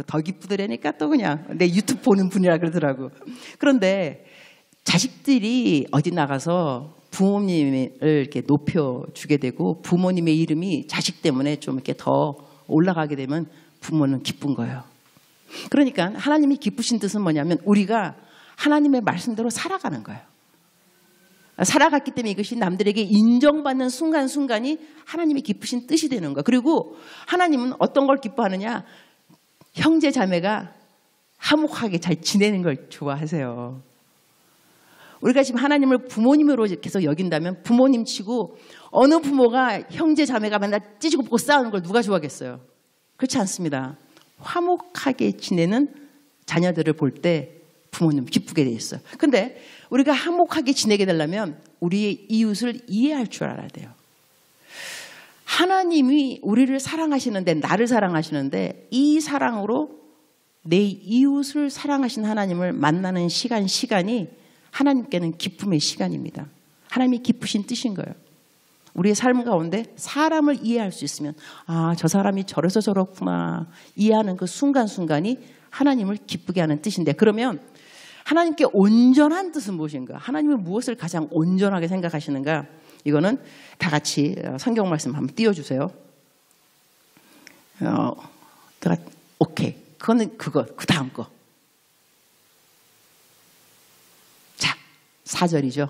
더 기쁘더라니까 또 그냥 내 유튜브 보는 분이라 그러더라고. 그런데 자식들이 어디 나가서 부모님을 이렇게 높여주게 되고 부모님의 이름이 자식 때문에 좀 이렇게 더 올라가게 되면 부모는 기쁜 거예요. 그러니까 하나님이 기쁘신 뜻은 뭐냐면 우리가 하나님의 말씀대로 살아가는 거예요. 살아갔기 때문에 이것이 남들에게 인정받는 순간순간이 하나님이 기쁘신 뜻이 되는 거예요. 그리고 하나님은 어떤 걸 기뻐하느냐? 형제 자매가 화목하게 잘 지내는 걸 좋아하세요. 우리가 지금 하나님을 부모님으로 계속 여긴다면 부모님 치고 어느 부모가 형제 자매가 맨날 찢고 볶고 싸우는 걸 누가 좋아하겠어요? 그렇지 않습니다. 화목하게 지내는 자녀들을 볼 때 부모님 기쁘게 돼 있어요. 근데 우리가 화목하게 지내게 되려면 우리의 이웃을 이해할 줄 알아야 돼요. 하나님이 우리를 사랑하시는데 나를 사랑하시는데 이 사랑으로 내 이웃을 사랑하신 하나님을 만나는 시간이 하나님께는 기쁨의 시간입니다. 하나님이 기쁘신 뜻인 거예요. 우리의 삶 가운데 사람을 이해할 수 있으면 저 사람이 저래서 저렇구나 이해하는 그 순간순간이 하나님을 기쁘게 하는 뜻인데 그러면 하나님께 온전한 뜻은 무엇인가? 하나님은 무엇을 가장 온전하게 생각하시는가? 이거는 다 같이 성경 말씀 한번 띄워주세요. 오케이. 그거는 그 다음 거. 자, 4절이죠.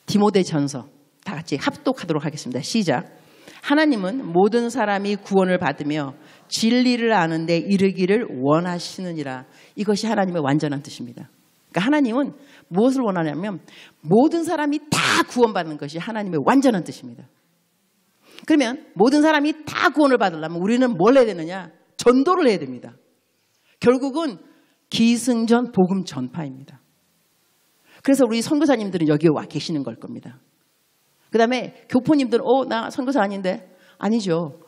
디모데전서 다 같이 합독하도록 하겠습니다. 시작. 하나님은 모든 사람이 구원을 받으며 진리를 아는데 이르기를 원하시느니라. 이것이 하나님의 완전한 뜻입니다. 그러니까 하나님은 무엇을 원하냐면 모든 사람이 다 구원받는 것이 하나님의 완전한 뜻입니다. 그러면 모든 사람이 다 구원을 받으려면 우리는 뭘 해야 되느냐? 전도를 해야 됩니다. 결국은 기승전 복음 전파입니다. 그래서 우리 선교사님들은 여기에 와 계시는 걸 겁니다. 그 다음에 교포님들은 나 선교사 아닌데? 아니죠.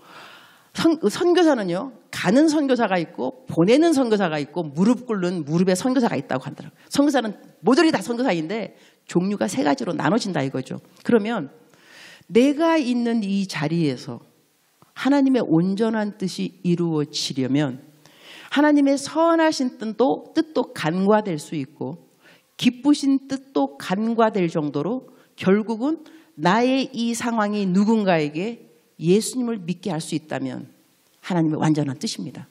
선교사는요. 가는 선교사가 있고 보내는 선교사가 있고 무릎 꿇는 무릎에 선교사가 있다고 하더라고요. 선교사는 모조리 다 선교사인데 종류가 3가지로 나눠진다 이거죠. 그러면 내가 있는 이 자리에서 하나님의 온전한 뜻이 이루어지려면 하나님의 선하신 뜻도 간과될 수 있고 기쁘신 뜻도 간과될 정도로 결국은 나의 이 상황이 누군가에게 예수님을 믿게 할 수 있다면 하나님의 완전한 뜻입니다.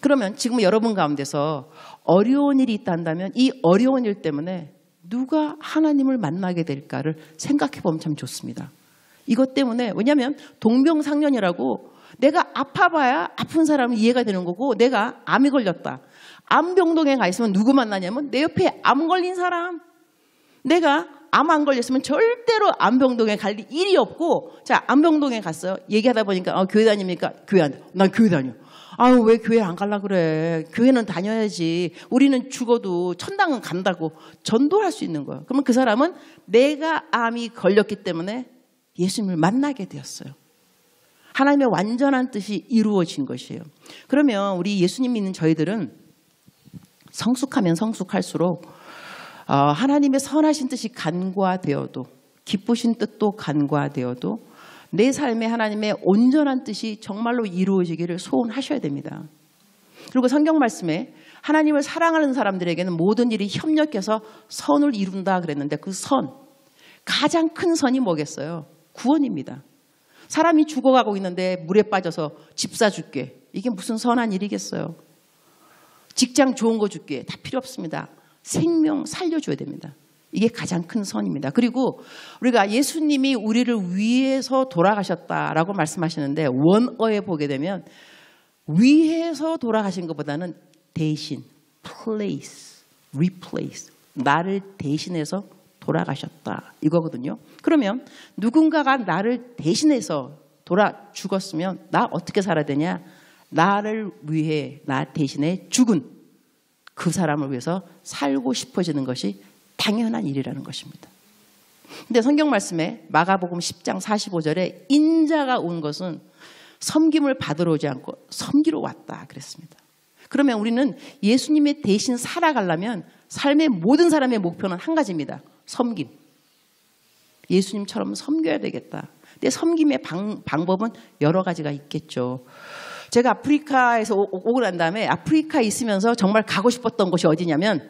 그러면 지금 여러분 가운데서 어려운 일이 있다면 이 어려운 일 때문에 누가 하나님을 만나게 될까를 생각해 보면 참 좋습니다. 이것 때문에 왜냐하면 동병상련이라고 내가 아파봐야 아픈 사람은 이해가 되는 거고 내가 암이 걸렸다. 암병동에 가 있으면 누구 만나냐면 내 옆에 암 걸린 사람. 내가 암 안 걸렸으면 절대로 암병동에 갈 일이 없고 자 암병동에 갔어요. 얘기하다 보니까 교회 다닙니까? 교회 안 돼. 난 교회 다녀. 아유 왜 교회 안 갈라 그래. 교회는 다녀야지. 우리는 죽어도 천당은 간다고 전도할 수 있는 거예요. 그러면 그 사람은 내가 암이 걸렸기 때문에 예수님을 만나게 되었어요. 하나님의 완전한 뜻이 이루어진 것이에요. 그러면 우리 예수님 믿는 저희들은 성숙하면 성숙할수록 하나님의 선하신 뜻이 간과되어도 기쁘신 뜻도 간과되어도 내 삶에 하나님의 온전한 뜻이 정말로 이루어지기를 소원하셔야 됩니다. 그리고 성경 말씀에 하나님을 사랑하는 사람들에게는 모든 일이 협력해서 선을 이룬다 그랬는데 그 선, 가장 큰 선이 뭐겠어요? 구원입니다. 사람이 죽어가고 있는데 물에 빠져서 집사 줄게. 이게 무슨 선한 일이겠어요? 직장 좋은 거 줄게. 다 필요 없습니다. 생명 살려줘야 됩니다. 이게 가장 큰 선입니다. 그리고 우리가 예수님이 우리를 위해서 돌아가셨다라고 말씀하시는데 원어에 보게 되면 위해서 돌아가신 것보다는 대신, place, replace, 나를 대신해서 돌아가셨다 이거거든요. 그러면 누군가가 나를 대신해서 죽었으면 나 어떻게 살아야 되냐? 나를 위해 나 대신에 죽은 그 사람을 위해서 살고 싶어지는 것이 당연한 일이라는 것입니다. 근데 성경 말씀에 마가복음 10장 45절에 인자가 온 것은 섬김을 받으러 오지 않고 섬기러 왔다 그랬습니다. 그러면 우리는 예수님의 대신 살아가려면 삶의 모든 사람의 목표는 한 가지입니다. 섬김. 예수님처럼 섬겨야 되겠다. 근데 섬김의 방법은 여러 가지가 있겠죠. 제가 아프리카에서 오고 난 다음에 아프리카에 있으면서 정말 가고 싶었던 곳이 어디냐면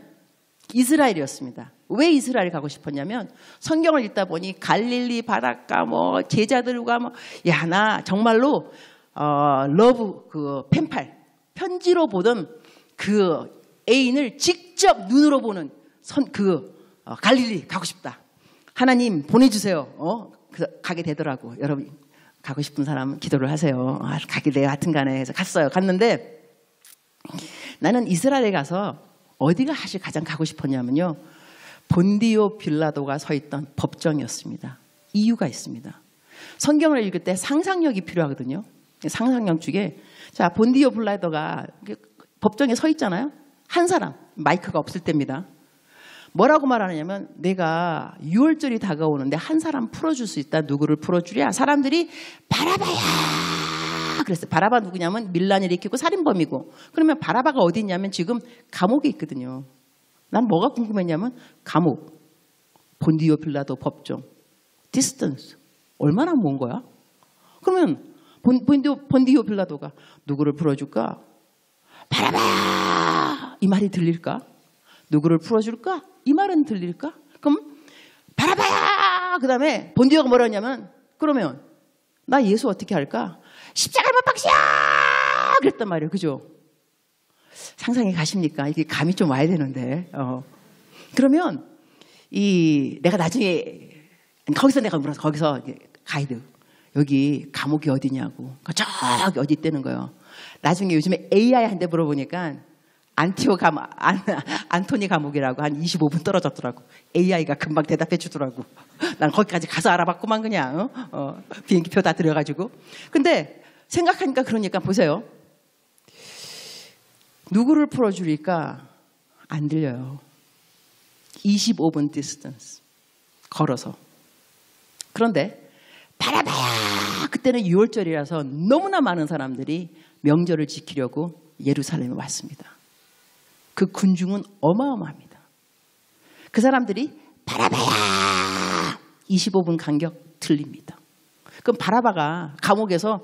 이스라엘이었습니다. 왜 이스라엘 가고 싶었냐면 성경을 읽다 보니 갈릴리 바닷가 뭐 제자들과 뭐 야 나 정말로 러브 그 펜팔 편지로 보던 그 애인을 직접 눈으로 보는 갈릴리 가고 싶다. 하나님 보내주세요. 가게 되더라고. 여러분 가고 싶은 사람은 기도를 하세요. 가게 돼요. 하여튼간에 해서 갔어요. 갔는데 나는 이스라엘에 가서 어디가 사실 가장 가고 싶었냐면요. 본디오 빌라도가 서 있던 법정이었습니다. 이유가 있습니다. 성경을 읽을 때 상상력이 필요하거든요. 상상력 중에 자 본디오 빌라도가 법정에 서 있잖아요. 한 사람 마이크가 없을 때입니다. 뭐라고 말하느냐면 내가 6월절이 다가오는데 한 사람 풀어줄 수 있다. 누구를 풀어주랴? 사람들이 바라바야 그랬어요. 바라바 누구냐면 밀란을 일으키고 살인범이고 그러면 바라바가 어디 있냐면 지금 감옥에 있거든요. 난 뭐가 궁금했냐면 감옥, 본디오 빌라도 법정, 디스턴스 얼마나 먼 거야? 그러면 본디오 빌라도가 누구를 풀어줄까? 바라바야 이 말이 들릴까? 누구를 풀어줄까? 이 말은 들릴까? 그럼 바라바야 그 다음에 본디오가 뭐라 하냐면 그러면 나 예수 어떻게 할까? 십자가를 못 박시야 그랬단 말이에요. 그죠? 상상이 가십니까? 이게 감이 좀 와야 되는데 그러면 내가 나중에 거기서 내가 물어서 거기서 가이드 여기 감옥이 어디냐고 저기 어디 있다는 거예요. 나중에 요즘에 AI한테 물어보니까 안토니 감옥이라고 한 25분 떨어졌더라고. AI가 금방 대답해 주더라고. 난 거기까지 가서 알아봤구만 그냥. 비행기표 다 들여가지고. 근데 생각하니까 그러니까 보세요. 누구를 풀어주니까 안 들려요. 25분 디스턴스. 걸어서. 그런데 바라바야 그때는 6월절이라서 너무나 많은 사람들이 명절을 지키려고 예루살렘에 왔습니다. 그 군중은 어마어마합니다. 그 사람들이 바라바야 25분 간격 들립니다. 그럼 바라바가 감옥에서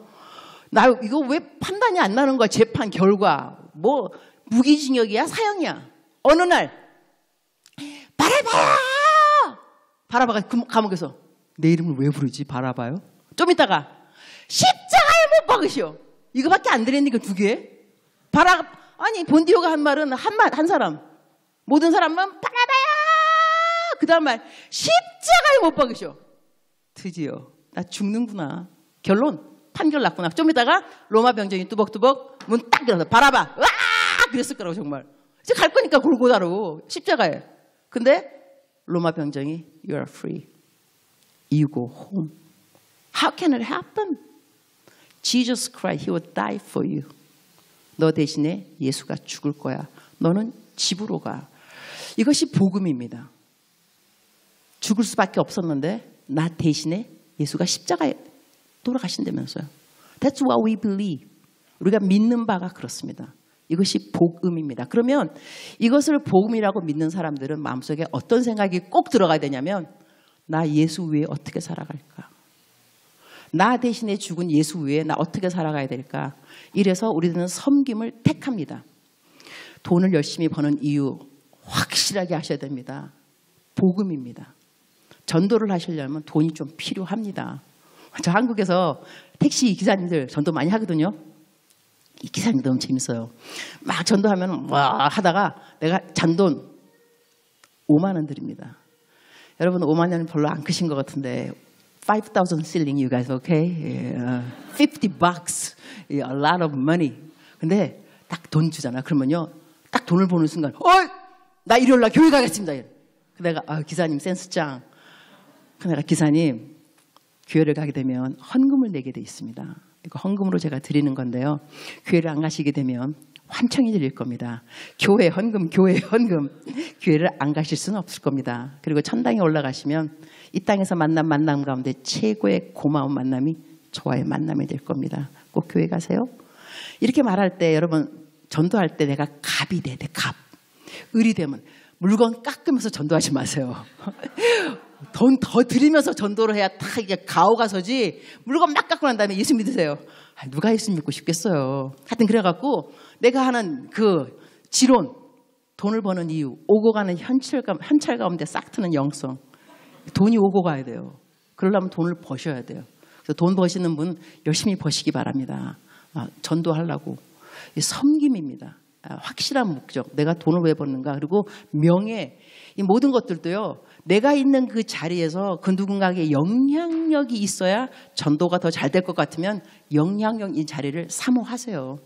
나 이거 왜 판단이 안 나는 거야? 재판 결과 뭐 무기징역이야 사형이야. 어느 날 바라바야! 바라바가 감옥에서 내 이름을 왜 부르지? 바라바요? 좀 있다가 십자가에 못 박으시오. 이거밖에 안 들리니까 두 개. 아니 본디오가 한 말은 한 사람 모든 사람은 바라바야. 그 다음 말 십자가에 못 박으시오. 드디어 나 죽는구나. 결론 판결 났구나. 좀 있다가 로마 병정이 뚜벅뚜벅 문 딱 열어서 바라바 와 그랬을 거라고 정말. 이제 갈 거니까 골고다로 십자가에. 근데 로마 병정이 You are free. You go home. How can it happen? Jesus Christ, He will die for you. 너 대신에 예수가 죽을 거야. 너는 집으로 가. 이것이 복음입니다. 죽을 수밖에 없었는데 나 대신에 예수가 십자가에 돌아가신다면서요. That's what we believe. 우리가 믿는 바가 그렇습니다. 이것이 복음입니다. 그러면 이것을 복음이라고 믿는 사람들은 마음속에 어떤 생각이 꼭 들어가야 되냐면 나 예수 외에 어떻게 살아갈까? 나 대신에 죽은 예수 외에 나 어떻게 살아가야 될까? 이래서 우리는 섬김을 택합니다. 돈을 열심히 버는 이유 확실하게 하셔야 됩니다. 복음입니다. 전도를 하시려면 돈이 좀 필요합니다. 저 한국에서 택시 기사님들 전도 많이 하거든요. 이 기사님 너무 재밌어요. 막 전도하면 와 하다가 내가 잔돈 5만 원 드립니다. 여러분 5만 원은 별로 안 크신 것 같은데 5,000 ceiling you guys okay? 50 bucks, a lot of money. 근데 딱 돈 주잖아. 그러면요 딱 돈을 보는 순간 나 일요일 날 교회 가겠습니다. 내가 기사님 센스 짱. 내가 기사님 교회를 가게 되면 헌금을 내게 돼 있습니다. 이거 헌금으로 제가 드리는 건데요. 교회를 안 가시게 되면 환청이 드릴 겁니다. 교회 헌금, 교회 헌금. 교회를 안 가실 수는 없을 겁니다. 그리고 천당에 올라가시면 이 땅에서 만난 만남 가운데 최고의 고마운 만남이 저와의 만남이 될 겁니다. 꼭 교회 가세요. 이렇게 말할 때 여러분 전도할 때 내가 갑이 돼, 갑. 을이 되면 물건 깎으면서 전도하지 마세요. 돈 더 드리면서 전도를 해야 딱 이게 가오가 서지 물건 막 깎고 난 다음에 예수 믿으세요. 누가 예수 믿고 싶겠어요. 하여튼 그래갖고 내가 하는 그 지론 돈을 버는 이유 오고 가는 현찰 가운데 싹 트는 영성 돈이 오고 가야 돼요. 그러려면 돈을 버셔야 돼요. 그래서 돈 버시는 분 열심히 버시기 바랍니다. 전도하려고 섬김입니다. 확실한 목적 내가 돈을 왜 버는가 그리고 명예 이 모든 것들도요. 내가 있는 그 자리에서 그 누군가에게 영향력이 있어야 전도가 더 잘 될 것 같으면 영향력 이 자리를 사모하세요.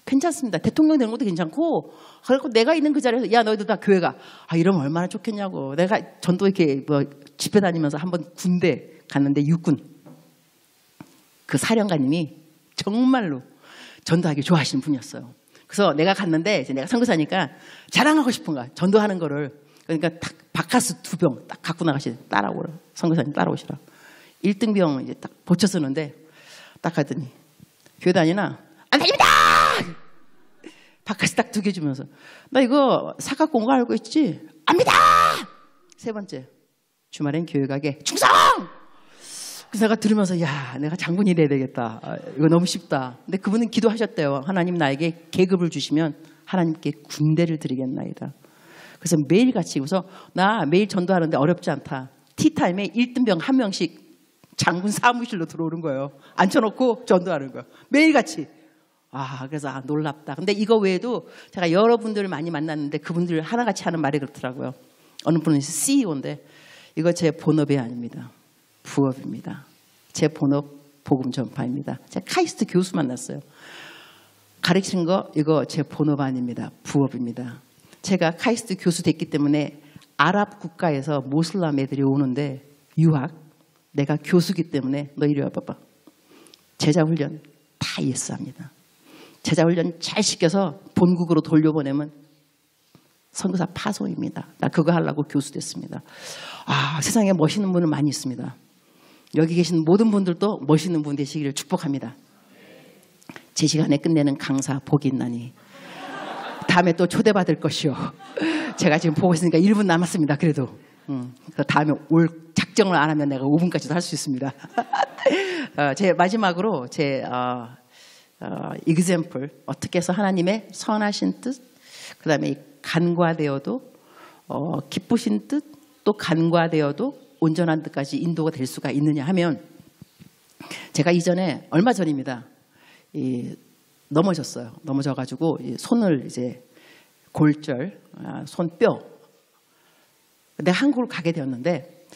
괜찮습니다. 대통령 되는 것도 괜찮고 그리고 내가 있는 그 자리에서 야 너희들 다 교회 가. 이러면 얼마나 좋겠냐고. 내가 전도 이렇게 집회 다니면서 한번 군대 갔는데 육군 그 사령관님이 정말로 전도하기 좋아하시는 분이었어요. 그래서 내가 갔는데 이제 내가 선교사니까 자랑하고 싶은 거야. 전도하는 거를. 그러니까 딱 바카스 2병 딱 갖고 나가시 따라오라. 선교사님 따라오시라. 1등병 이제 딱 보쳐 쓰는데 딱 가더니 교회 다니나? 안 다닙니다! 바카스 딱 2개 주면서 나 이거 사갖고 온 거 알고 있지? 압니다! 3번째 주말엔 교회 가게 충성! 그래서 내가 들으면서 야 내가 장군이 돼야 되겠다. 이거 너무 쉽다. 근데 그분은 기도하셨대요. 하나님 나에게 계급을 주시면 하나님께 군대를 드리겠나이다. 그래서 매일같이 그래서 나 매일 전도하는데 어렵지 않다. 티타임에 1등병 1명씩 장군 사무실로 들어오는 거예요. 앉혀놓고 전도하는 거예요. 매일같이. 그래서 놀랍다. 근데 이거 외에도 제가 여러분들을 많이 만났는데 그분들 하나같이 하는 말이 그렇더라고요. 어느 분은 CEO인데 이거 제 본업이 아닙니다. 부업입니다. 제 본업 복음 전파입니다. 제가 카이스트 교수 만났어요. 가르치는 거 이거 제 본업 아닙니다. 부업입니다. 제가 카이스트 교수 됐기 때문에 아랍 국가에서 모슬람 애들이 오는데 유학 내가 교수기 때문에 너 이리 와봐봐. 제자훈련 다 예스합니다. 제자훈련 잘 시켜서 본국으로 돌려보내면 선교사 파송입니다. 나 그거 하려고 교수 됐습니다. 세상에 멋있는 분은 많이 있습니다. 여기 계신 모든 분들도 멋있는 분 되시기를 축복합니다. 제 시간에 끝내는 강사 복이 있나니 다음에 또 초대받을 것이요. 제가 지금 보고 있으니까 1분 남았습니다. 그래도 다음에 올 작정을 안 하면 내가 5분까지도 할 수 있습니다. 제 마지막으로 제 example, 어떻게 해서 하나님의 선하신 뜻, 그 다음에 간과되어도 기쁘신 뜻, 또 간과되어도 온전한 뜻까지 인도가 될 수가 있느냐 하면, 제가 이전에 얼마 전입니다. 넘어졌어요. 넘어져가지고 손을 이제 골절, 손뼈. 내가 한국을 가게 되었는데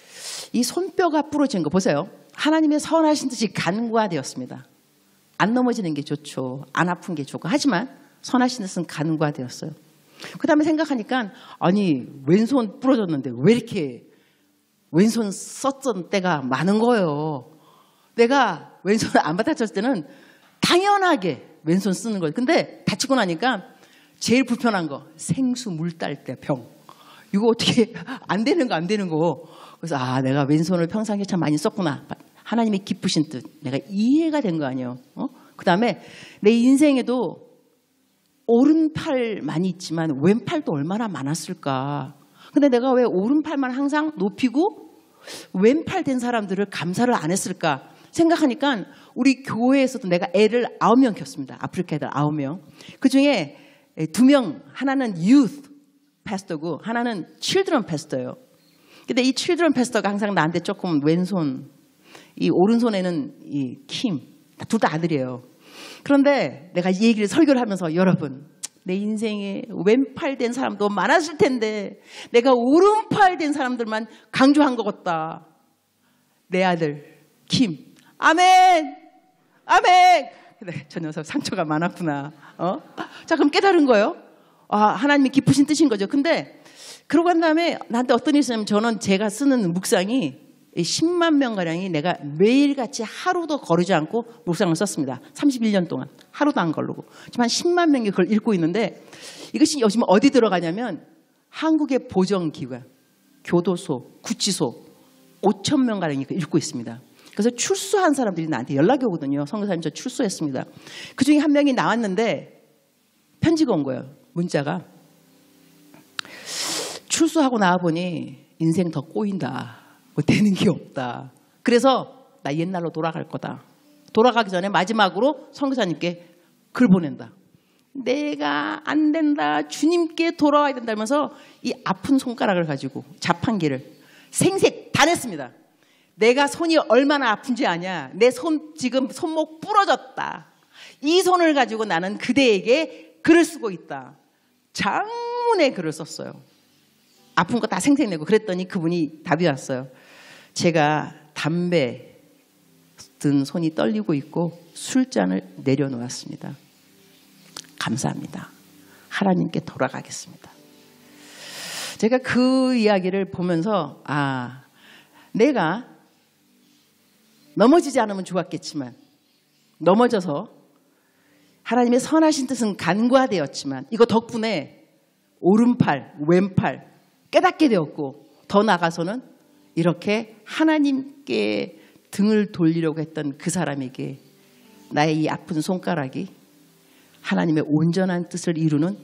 이 손뼈가 부러진 거 보세요. 하나님의 선하신 뜻이 간과되었습니다. 안 넘어지는 게 좋죠. 안 아픈 게 좋고. 하지만 선하신 뜻은 간과되었어요. 그 다음에 생각하니까, 아니 왼손 부러졌는데 왜 이렇게 왼손 썼던 때가 많은 거예요. 내가 왼손을 안 다쳤을 때는 당연하게 왼손 쓰는 거예요. 근데 다치고 나니까 제일 불편한 거, 생수 물 딸 때 병. 이거 어떻게 안 되는 거. 그래서 내가 왼손을 평상시에 참 많이 썼구나. 하나님의 기쁘신 뜻, 내가 이해가 된 거 아니에요. 그 다음에 내 인생에도 오른팔 많이 있지만 왼팔도 얼마나 많았을까. 근데 내가 왜 오른팔만 항상 높이고 왼팔 된 사람들을 감사를 안 했을까 생각하니까, 우리 교회에서도 내가 애를 9명 키웠습니다. 아프리카 애들 9명. 그중에 2명, 하나는 youth 패스터고 하나는 children 패스터예요. 근데 이 children 패스터가 항상 나한테 조금 왼손, 이 오른손에는 이 킴, 둘 다 아들이에요. 그런데 내가 이 얘기를 설교를 하면서, 여러분, 내 인생에 왼팔 된 사람도 많았을 텐데 내가 오른팔 된 사람들만 강조한 것 같다. 내 아들 킴, 아멘, 아멘. 근데 저 녀석 상처가 많았구나. 자, 그럼 깨달은 거예요. 하나님이 기쁘신 뜻인 거죠. 근데 그러고 난 다음에 나한테 어떤 일이 있었냐면, 저는 제가 쓰는 묵상이 10만 명가량이 내가 매일같이 하루도 거르지 않고 묵상을 썼습니다. 31년 동안 하루도 안 거르고. 지금 한 10만 명이 그걸 읽고 있는데, 이것이 요즘 어디 들어가냐면 한국의 보정기관, 교도소, 구치소 5천 명가량이 읽고 있습니다. 그래서 출소한 사람들이 나한테 연락이 오거든요. 선교사님, 저 출소했습니다. 그중에 한 명이 나왔는데 편지가 온 거예요. 문자가, 출소하고 나와보니 인생 더 꼬인다. 뭐 되는 게 없다. 그래서 나 옛날로 돌아갈 거다. 돌아가기 전에 마지막으로 선교사님께 글 보낸다. 내가 안 된다. 주님께 돌아와야 된다면서 이 아픈 손가락을 가지고 자판기를 생색 다 냈습니다. 내가 손이 얼마나 아픈지 아냐. 내 손 지금 손목 부러졌다. 이 손을 가지고 나는 그대에게 글을 쓰고 있다. 장문의 글을 썼어요. 아픈 거 다 생색내고. 그랬더니 그분이 답이 왔어요. 제가 담배 든 손이 떨리고 있고 술잔을 내려놓았습니다. 감사합니다. 하나님께 돌아가겠습니다. 제가 그 이야기를 보면서, 내가 넘어지지 않으면 좋았겠지만, 넘어져서 하나님의 선하신 뜻은 간과되었지만, 이거 덕분에 오른팔, 왼팔 깨닫게 되었고, 더 나아가서는 이렇게 하나님께 등을 돌리려고 했던 그 사람에게 나의 이 아픈 손가락이 하나님의 온전한 뜻을 이루는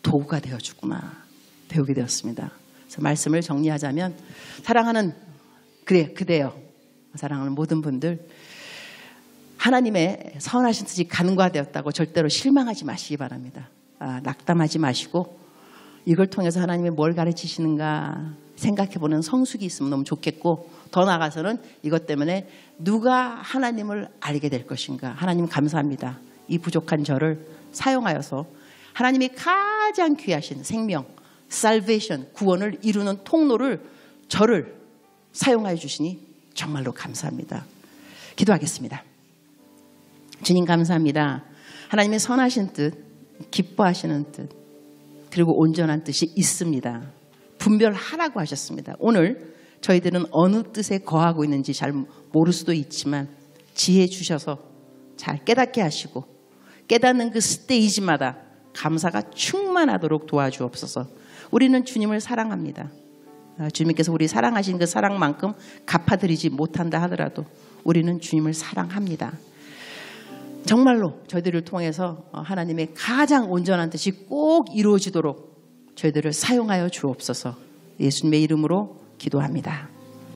도구가 되어주구나 배우게 되었습니다. 그래서 말씀을 정리하자면, 사랑하는 그대여, 사랑하는 모든 분들, 하나님의 선하신 뜻이 간과되었다고 절대로 실망하지 마시기 바랍니다. 낙담하지 마시고 이걸 통해서 하나님이 뭘 가르치시는가 생각해보는 성숙이 있으면 너무 좋겠고, 더 나아가서는 이것 때문에 누가 하나님을 알게 될 것인가. 하나님 감사합니다. 이 부족한 저를 사용하여서 하나님이 가장 귀하신 생명, salvation, 구원을 이루는 통로를, 저를 사용하여 주시니 정말로 감사합니다. 기도하겠습니다. 주님 감사합니다. 하나님의 선하신 뜻, 기뻐하시는 뜻, 그리고 온전한 뜻이 있습니다. 분별하라고 하셨습니다. 오늘 저희들은 어느 뜻에 거하고 있는지 잘 모를 수도 있지만 지혜 주셔서 잘 깨닫게 하시고, 깨닫는 그 스테이지마다 감사가 충만하도록 도와주옵소서. 우리는 주님을 사랑합니다. 주님께서 우리 사랑하신 그 사랑만큼 갚아드리지 못한다 하더라도 우리는 주님을 사랑합니다. 정말로 저희들을 통해서 하나님의 가장 온전한 뜻이 꼭 이루어지도록 저희들을 사용하여 주옵소서. 예수님의 이름으로 기도합니다.